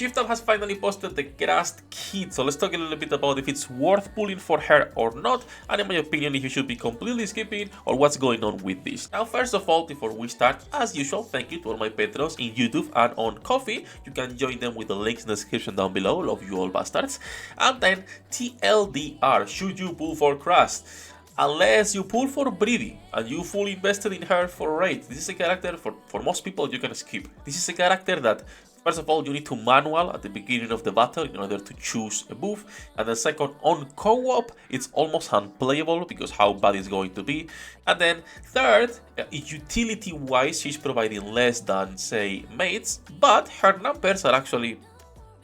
ShiftUp has finally posted the Crust kit, so let's talk a little bit about if it's worth pulling for her or not, and in my opinion if you should be completely skipping or what's going on with this. Now first of all, before we start, as usual, thank you to all my patrons in YouTube and on Coffee. You can join them with the links in the description down below. Love you all bastards. And then TLDR, should you pull for Crust? Unless you pull for Breedy and you fully invested in her for raid. This is a character for most people you can skip. This is a character that, first of all, you need to manual at the beginning of the battle in order to choose a buff. And then second, on co-op, it's almost unplayable because how bad it's going to be. And then third, utility-wise, she's providing less than, say, mates, but her numbers are actually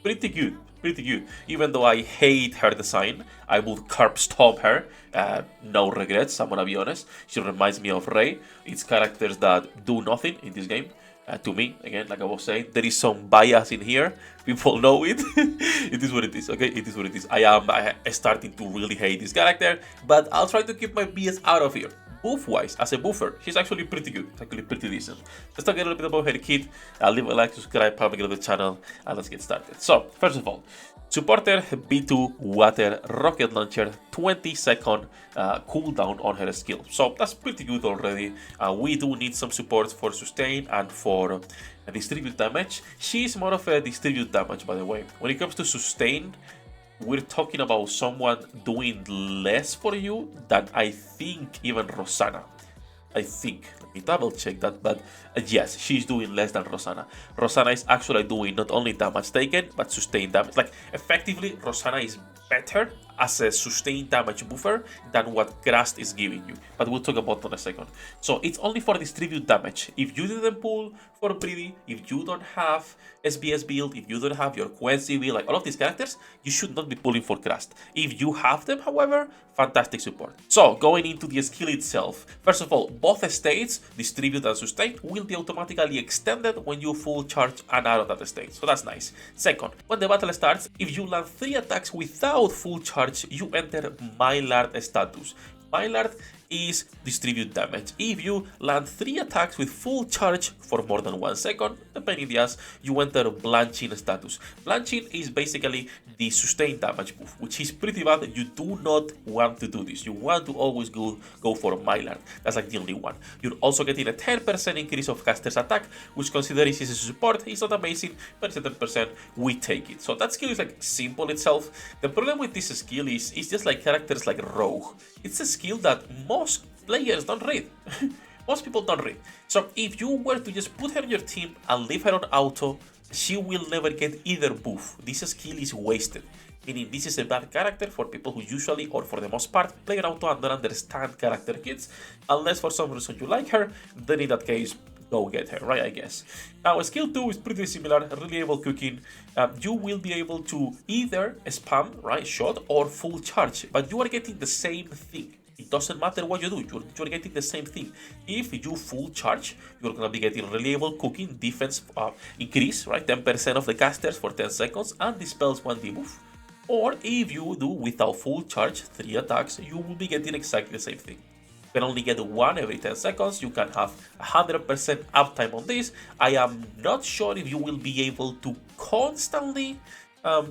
pretty good. Even though I hate her design, I would curb stomp her. No regrets, I'm gonna be honest. She reminds me of Rey. It's characters that do nothing in this game. To me, again, like I was saying, there is some bias in here. People know it. It is what it is, okay? It is what it is. I am starting to really hate this character, but I'll try to keep my BS out of here. Buff-wise, as a buffer, she's actually pretty good. It's actually pretty decent. Let's talk a little bit about her kit. Leave a like, subscribe, probably get to the channel, and let's get started. So, first of all, supporter B2 water rocket launcher, 20-second cooldown on her skill. So that's pretty good already. We do need some support for sustain and for distribute damage. She's more of a distribute damage, by the way. When it comes to sustain, we're talking about someone doing less for you than I think even Rosanna. I think. Let me double check that, but yes, she's doing less than Rosanna. Rosanna is actually doing not only damage taken, but sustained damage. Like, effectively, Rosanna is better as a sustained damage buffer than what Crust is giving you. But we'll talk about that in a second. So it's only for distribute damage. If you didn't pull for Breedy, if you don't have SBS build, if you don't have your Quincy build, like all of these characters, you should not be pulling for Crust. If you have them, however, fantastic support. So going into the skill itself, first of all, both states, distribute and sustain, will be automatically extended when you full charge and out of that state. So that's nice. Second, when the battle starts, if you land 3 attacks without full charge, you enter Maillard status. Maillard is distribute damage. If you land 3 attacks with full charge for more than 1 second, depending the as, you enter Blanching status. Blanching is basically the sustained damage buff, which is pretty bad. You do not want to do this. You want to always go for Maillard. That's like the only one. You're also getting a 10% increase of caster's attack, which considering this is a support, is not amazing, but it's a 10%, we take it. So that skill is like simple itself. The problem with this skill is it's just like characters like Rogue. It's a skill that most players don't read. Most people don't read. So if you were to just put her in your team and leave her on auto, she will never get either buff. This skill is wasted. Meaning this is a bad character for people who usually, or for the most part, play on auto and don't understand character kits. Unless for some reason you like her, then in that case, go get her, right, I guess. Now, skill 2 is pretty similar, reliable cooking. You will be able to either spam, right, shot, or full charge, but you are getting the same thing. It doesn't matter what you do, you're getting the same thing. If you full charge, you're gonna be getting reliable cooking, defense increase, right, 10% of the casters for 10 seconds, and dispels 1 debuff. Or if you do without full charge, 3 attacks, you will be getting exactly the same thing. You can only get 1 every 10 seconds, you can have 100% uptime on this. I am not sure if you will be able to constantly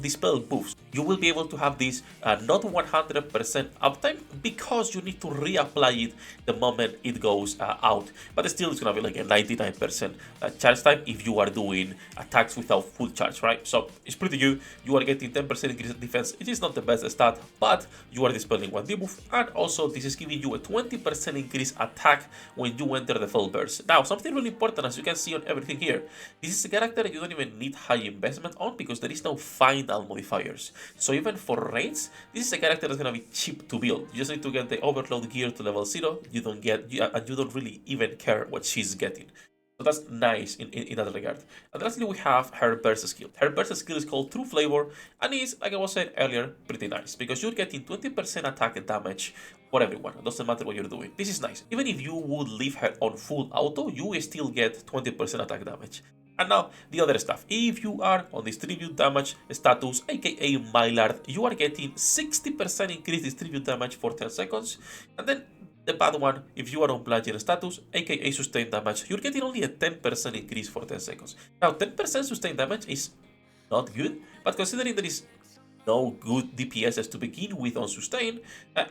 dispel buffs. You will be able to have this not 100% uptime because you need to reapply it the moment it goes out. But still, it's gonna be like a 99% charge time if you are doing attacks without full charge, right? So it's pretty good. You are getting 10% increase in defense. It is not the best stat, but you are dispelling 1 debuff, and also this is giving you a 20% increase attack when you enter the full burst. Now, something really important, as you can see on everything here, this is a character you don't even need high investment on because there is no final modifiers. So even for raids, this is a character that's gonna be cheap to build. You just need to get the overload gear to level 0. You don't really even care what she's getting. So that's nice in that regard. And lastly, we have her burst skill. Her burst skill is called True Flavor, and is, like I was saying earlier, pretty nice because you're getting 20% attack damage for everyone. It doesn't matter what you're doing. This is nice. Even if you would leave her on full auto, you still get 20% attack damage. And now, the other stuff. If you are on distribute damage status, aka Maillard, you are getting 60% increased distribute damage for 10 seconds. And then the bad one, if you are on Blanching status, aka sustained damage, you're getting only a 10% increase for 10 seconds. Now, 10% sustained damage is not good. But considering there is no good DPSs to begin with on sustain,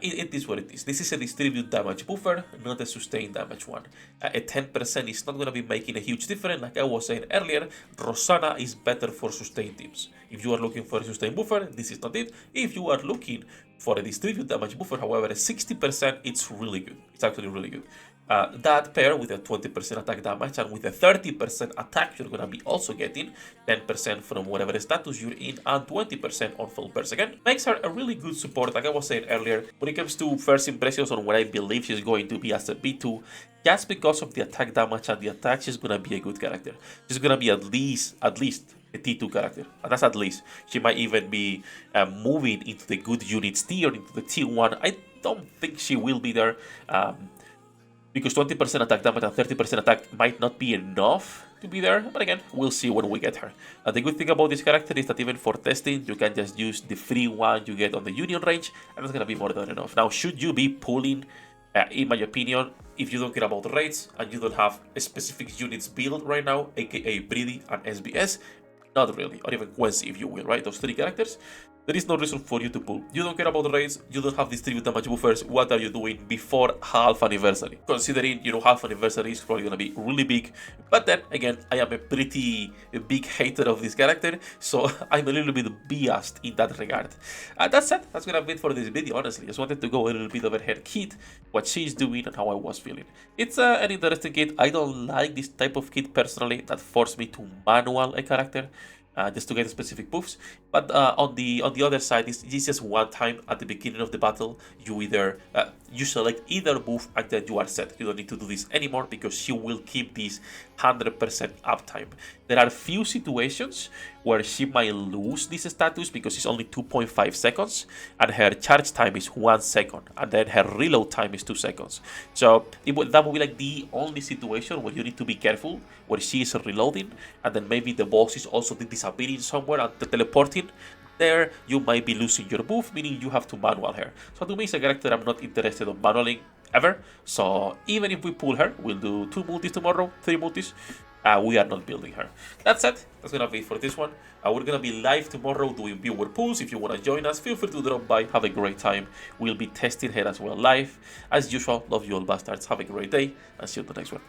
it is what it is. This is a distribute damage buffer, not a sustain damage one. A 10% is not going to be making a huge difference. Like I was saying earlier, Rosanna is better for sustain teams. If you are looking for a sustain buffer, this is not it. If you are looking for a distribute damage buffer, however, a 60%, it's really good. It's actually really good. That pair with a 20% attack damage and with a 30% attack, you're gonna be also getting 10% from whatever status you're in and 20% on full burst again. Makes her a really good support, like I was saying earlier. When it comes to first impressions on what I believe she's going to be as a B2, just because of the attack damage and the attack, she's gonna be a good character. She's gonna be at least a T2 character, and that's at least. She might even be moving into the good units tier, into the T1. I don't think she will be there. Because 20% attack damage and 30% attack might not be enough to be there, but again, we'll see when we get her. The good thing about this character is that even for testing, you can just use the free one you get on the Union range, and that's gonna be more than enough. Now, should you be pulling, in my opinion, if you don't care about raids and you don't have a specific units build right now, aka Breedy and SBS, not really, or even Quincy if you will, right? Those three characters. There is no reason for you to pull. You don't care about the raids, you don't have distribute damage buffers, what are you doing before half anniversary? Considering, half anniversary is probably gonna be really big, but then again, I am a pretty big hater of this character, so I'm a little bit biased in that regard. That said, that's gonna be it for this video, honestly. Just wanted to go a little bit over her kit, what she's doing and how I was feeling. It's an interesting kit. I don't like this type of kit personally that forced me to manual a character. Just to get specific buffs, but on the other side, it's just one time at the beginning of the battle. You either you select either buff and then you are set. You don't need to do this anymore because she will keep this 100% uptime. There are few situations where she might lose this status because it's only 2.5 seconds and her charge time is 1 second and then her reload time is 2 seconds. So that would be like the only situation where you need to be careful, where she is reloading and then maybe the boss is also disappearing somewhere and teleporting. There you might be losing your buff, meaning you have to manual her. So to me, it's a character I'm not interested in manualing ever. So even if we pull her, we'll do 2 multis tomorrow, 3 multis. We are not building her. That's it. That's gonna be for this one. We're gonna be live tomorrow doing viewer pulls. If you wanna join us, feel free to drop by. Have a great time. We'll be testing her as well live. As usual, love you all bastards. Have a great day and see you on the next one.